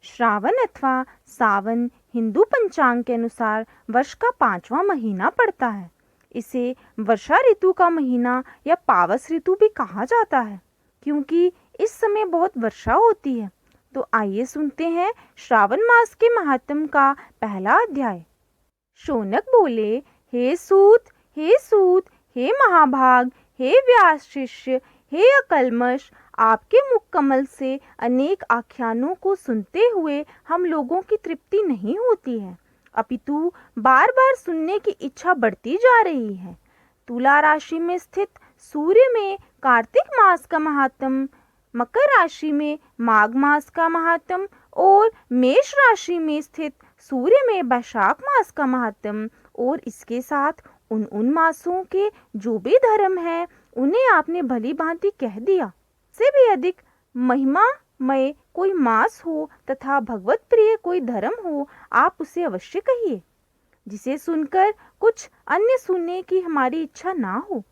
श्रावण अथवा सावन हिंदू पंचांग के अनुसार वर्ष का 5वां महीना पड़ता है। इसे वर्षा ऋतु का महीना या पावस ऋतु भी कहा जाता है, क्योंकि इस समय बहुत वर्षा होती है। तो आइए सुनते हैं श्रावण मास के महात्म का पहला अध्याय। शौनक बोले, हे सूत, हे सूत, हे महाभाग, हे व्यास शिष्य, हे अकल्मष, आपके मुख कमल से अनेक आख्यानों को सुनते हुए हम लोगों की तृप्ति नहीं होती है, अपितु बार बार सुनने की इच्छा बढ़ती जा रही है। तुला राशि में स्थित सूर्य में कार्तिक मास का महात्म, मकर राशि में माघ मास का महात्म और मेष राशि में स्थित सूर्य में वैशाख मास का महात्म, और इसके साथ उन मासों के जो भी धर्म है उन्हें आपने भली भांति कह दिया। से भी अधिक महिमामय कोई मास हो तथा भगवत प्रिय कोई धर्म हो, आप उसे अवश्य कहिए, जिसे सुनकर कुछ अन्य सुनने की हमारी इच्छा ना हो।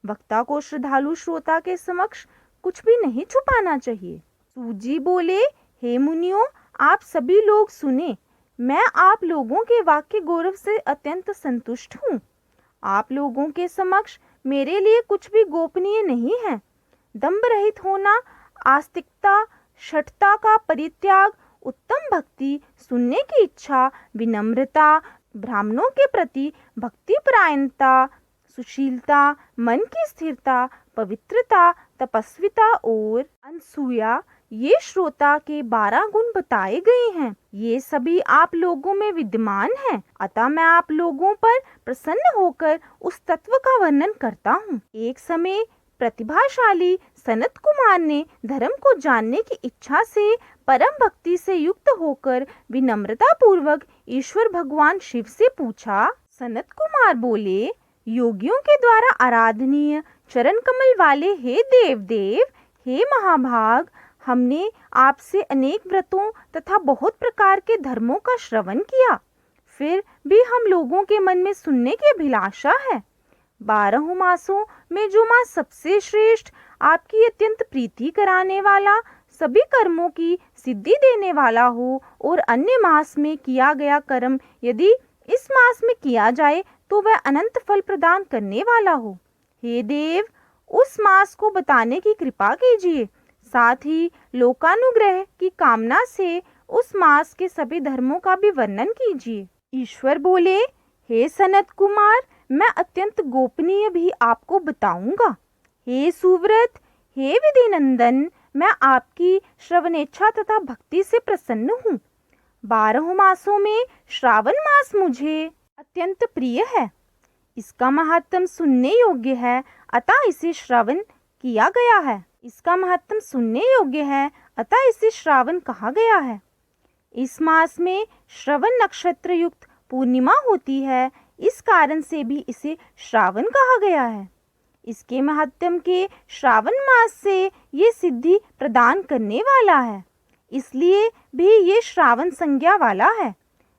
वक्ता को श्रद्धालु श्रोता के समक्ष कुछ भी नहीं छुपाना चाहिए। सूजी बोले, हे मुनियों, आप सभी लोग सुने, मैं आप लोगों के वाक्य गौरव से अत्यंत संतुष्ट हूँ। आप लोगों के समक्ष मेरे लिए कुछ भी गोपनीय नहीं है। दंभ रहित होना, आस्तिकता, शठता का परित्याग, उत्तम भक्ति, सुनने की इच्छा, विनम्रता, ब्राह्मणों के प्रति भक्ति परायणता, सुशीलता, मन की स्थिरता, पवित्रता, तपस्विता और अनसूया, ये श्रोता के 12 गुण बताए गए हैं। ये सभी आप लोगों में विद्यमान हैं। अतः मैं आप लोगों पर प्रसन्न होकर उस तत्व का वर्णन करता हूँ। एक समय प्रतिभाशाली सनत कुमार ने धर्म को जानने की इच्छा से परम भक्ति से युक्त होकर विनम्रता पूर्वक ईश्वर भगवान शिव से पूछा। सनत कुमार बोले, योगियों के द्वारा आराधनीय चरण कमल वाले हे देव, हे महाभाग, हमने आपसे अनेक व्रतों तथा बहुत प्रकार के धर्मों का श्रवण किया, फिर भी हम लोगों के मन में सुनने की अभिलाषा है। 12 मासों में जो मास सबसे श्रेष्ठ, आपकी अत्यंत प्रीति कराने वाला, सभी कर्मों की सिद्धि देने वाला हो, और अन्य मास में किया गया कर्म यदि इस मास में किया जाए तो वह अनंत फल प्रदान करने वाला हो। हे देव, उस मास को बताने की कृपा कीजिए। साथ ही लोकानुग्रह की कामना से उस मास के सभी धर्मों का भी वर्णन कीजिए। ईश्वर बोले, हे सनत कुमार, मैं अत्यंत गोपनीय भी आपको बताऊंगा। हे सुव्रत, हे विधि नंदन, मैं आपकी श्रवणेच्छा तथा भक्ति से प्रसन्न हूँ। 12 मासों में श्रावण मास मुझे अत्यंत प्रिय है। इसका महात्म सुनने योग्य है, अतः इसे श्रवण किया गया है। इसका महात्म सुनने योग्य है, अतः इसे श्रावण कहा गया है। इस मास में श्रवण नक्षत्र युक्त पूर्णिमा होती है, इस कारण से भी इसे श्रावण कहा गया है। इसके महात्म के श्रावण मास से ये सिद्धि प्रदान करने वाला है, इसलिए भी ये श्रावण संज्ञा वाला है।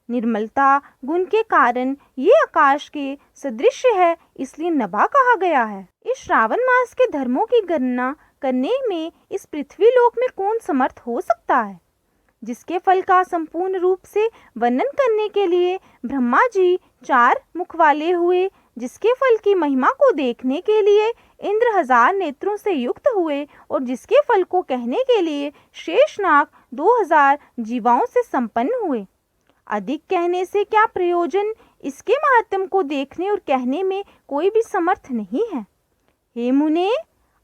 निर्मलता गुण के कारण ये आकाश के सदृश है, इसलिए नभा कहा गया है। इस श्रावण मास के धर्मों की गणना करने में इस पृथ्वी लोक में कौन समर्थ हो सकता है। जिसके फल का संपूर्ण रूप से वर्णन करने के लिए ब्रह्मा जी 4 मुख वाले हुए, जिसके फल की महिमा को देखने के लिए इंद्र 1000 नेत्रों से युक्त हुए, और जिसके फल को कहने के लिए शेषनाग 2000 जीवाओं से संपन्न हुए। अधिक कहने से क्या प्रयोजन, इसके महात्म को देखने और कहने में कोई भी समर्थ नहीं है। हे मुने,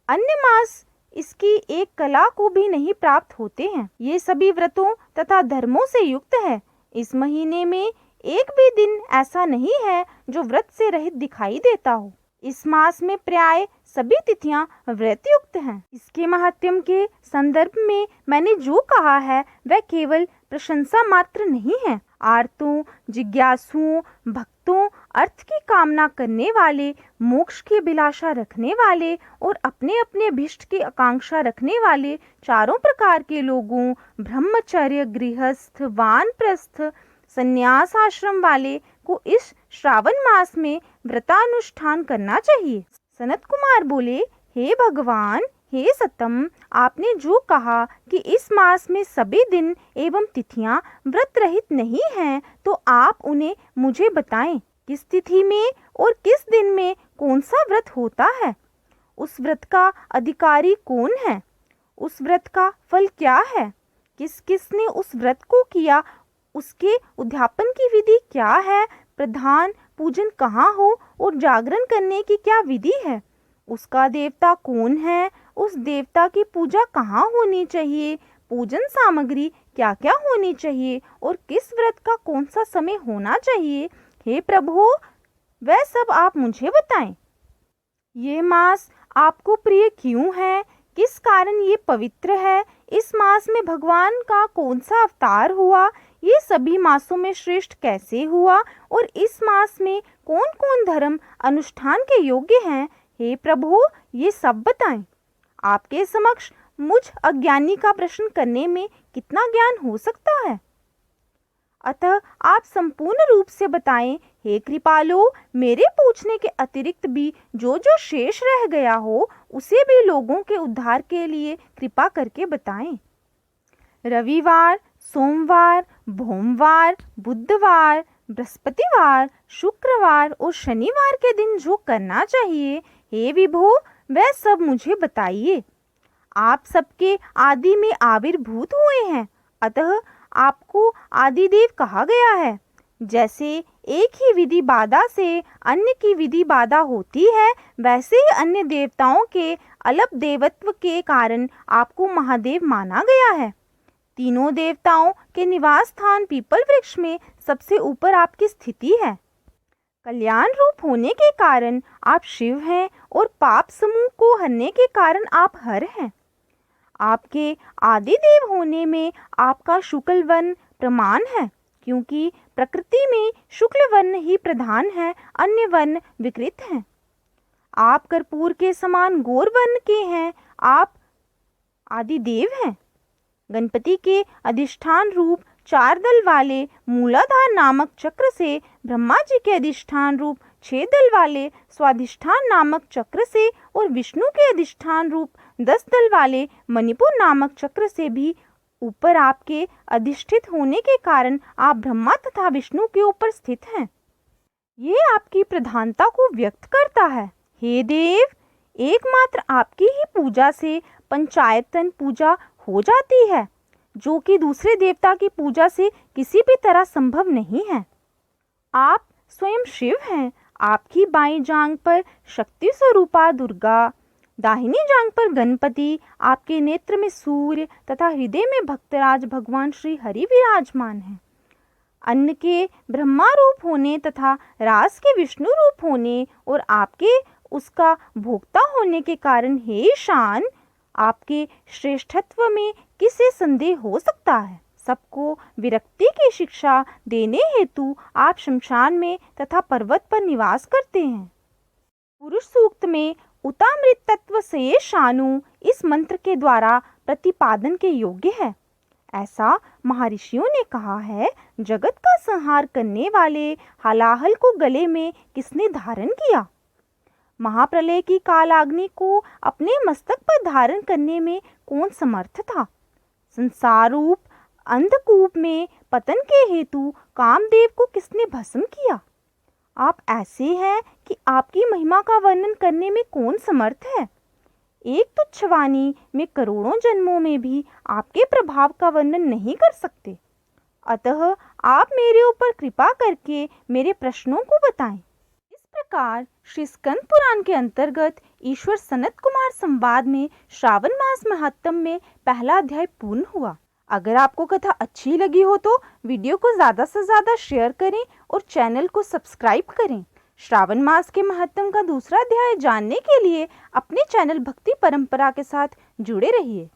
अन्य मास इसकी एक कला को भी नहीं प्राप्त होते हैं। ये सभी व्रतों तथा धर्मों से युक्त है। इस महीने में एक भी दिन ऐसा नहीं है जो व्रत से रहित दिखाई देता हो। इस मास में प्राय सभी तिथियां व्रत युक्त हैं। इसके महात्म्य के संदर्भ में मैंने जो कहा है वह केवल प्रशंसा मात्र नहीं है। आर्तों, जिज्ञासुओं, भक्तों, अर्थ की कामना करने वाले, मोक्ष की अभिलाषा रखने वाले और अपने अपने अभिष्ट की आकांक्षा रखने वाले चारों प्रकार के लोगों, ब्रह्मचर्य, गृहस्थ, वानप्रस्थ, संन्यास आश्रम वाले को इस श्रावण मास में व्रतानुष्ठान करना चाहिए। सनत कुमार बोले, हे भगवान, हे सतम, आपने जो कहा कि इस मास में सभी दिन एवं तिथियां व्रत रहित नहीं हैं, तो आप उन्हें मुझे बताएं। किस तिथि में और किस दिन में कौन सा व्रत होता है? उस व्रत का अधिकारी कौन है? उस व्रत का फल क्या है? किस किसने उस व्रत को किया? उसके उद्यापन की विधि क्या है? प्रधान पूजन कहाँ हो और जागरण करने की क्या विधि है? उसका देवता कौन है? उस देवता की पूजा कहाँ होनी चाहिए? पूजन सामग्री क्या क्या होनी चाहिए और किस व्रत का कौन सा समय होना चाहिए? हे प्रभु, वह सब आप मुझे बताएं। ये मास आपको प्रिय क्यों है? किस कारण ये पवित्र है? इस मास में भगवान का कौन सा अवतार हुआ? ये सभी मासों में श्रेष्ठ कैसे हुआ? और इस मास में कौन कौन धर्म अनुष्ठान के योग्य हैं? हे प्रभु, ये सब बताएं। आपके समक्ष मुझ अज्ञानी का प्रश्न करने में कितना ज्ञान हो सकता है? अतः आप संपूर्ण रूप से बताएं। हे कृपालो, मेरे पूछने के अतिरिक्त भी जो जो शेष रह गया हो, उसे भी लोगों के उद्धार के लिए कृपा करके बताएं। रविवार, सोमवार, भोमवार, बुधवार, बृहस्पतिवार, शुक्रवार और शनिवार के दिन जो करना चाहिए, हे विभो, वह सब मुझे बताइए। आप सबके आदि में आविर्भूत हुए हैं, अतः आपको आदिदेव कहा गया है। जैसे एक ही विधि बाधा से अन्य की विधि बाधा होती है, वैसे ही अन्य देवताओं के अलप देवत्व के कारण आपको महादेव माना गया है। तीनों देवताओं के निवास स्थान पीपल वृक्ष में सबसे ऊपर आपकी स्थिति है। कल्याण रूप होने के कारण आप शिव हैं और पाप समूह को हरने के कारण आप हर हैं। आपके आदि देव होने में आपका शुक्ल वर्ण प्रमाण है, क्योंकि प्रकृति में शुक्ल वर्ण ही प्रधान है, अन्य वर्ण विकृत हैं। आप कर्पूर के समान गौर वर्ण के हैं, आप आदि देव हैं। गणपति के अधिष्ठान रूप 4 दल वाले मूलाधार नामक चक्र से, ब्रह्मा जी के अधिष्ठान रूप 6 दल वाले स्वाधिष्ठान नामक चक्र से और विष्णु के अधिष्ठान रूप 10 दल वाले मणिपुर नामक चक्र से भी ऊपर आपके अधिष्ठित होने के कारण आप ब्रह्मा तथा विष्णु के ऊपर स्थित हैं। ये आपकी प्रधानता को व्यक्त करता है। हे देव, एकमात्र आपकी ही पूजा से पंचायतन पूजा हो जाती है, जो कि दूसरे देवता की पूजा से किसी भी तरह संभव नहीं है। आप स्वयं शिव हैं। आपकी बाईं जांघ पर शक्ति स्वरूपा दुर्गा, दाहिनी जांघ पर गणपति, आपके नेत्र में सूर्य तथा हृदय में भक्तराज भगवान श्री हरि विराजमान हैं। अन्न के ब्रह्मा रूप होने तथा रास के विष्णु रूप होने और आपके उसका भोक्ता होने के कारण हे ईशान, आपके श्रेष्ठत्व में किसे संदेह हो सकता है? सबको विरक्ति की शिक्षा देने हेतु आप शमशान में तथा पर्वत पर निवास करते हैं। पुरुष सूक्त में उतामृत तत्व से शानु इस मंत्र के द्वारा प्रतिपादन के योग्य है। ऐसा महर्षियों ने कहा है। जगत का संहार करने वाले हलाहल को गले में किसने धारण किया? महाप्रलय की कालाग्नि को अपने मस्तक पर धारण करने में कौन समर्थ था? संसार रूप अंधकूप में पतन के हेतु कामदेव को किसने भस्म किया? आप ऐसे हैं कि आपकी महिमा का वर्णन करने में कौन समर्थ है? एक तुच्छ वाणी में करोड़ों जन्मों में भी आपके प्रभाव का वर्णन नहीं कर सकते। अतः आप मेरे ऊपर कृपा करके मेरे प्रश्नों को बताएं। इस प्रकार श्री स्कंद पुराण के अंतर्गत ईश्वर सनत कुमार संवाद में श्रावण मास महात्म में पहला अध्याय पूर्ण हुआ। अगर आपको कथा अच्छी लगी हो तो वीडियो को ज़्यादा से ज़्यादा शेयर करें और चैनल को सब्सक्राइब करें। श्रावण मास के महत्व का दूसरा अध्याय जानने के लिए अपने चैनल भक्ति परंपरा के साथ जुड़े रहिए।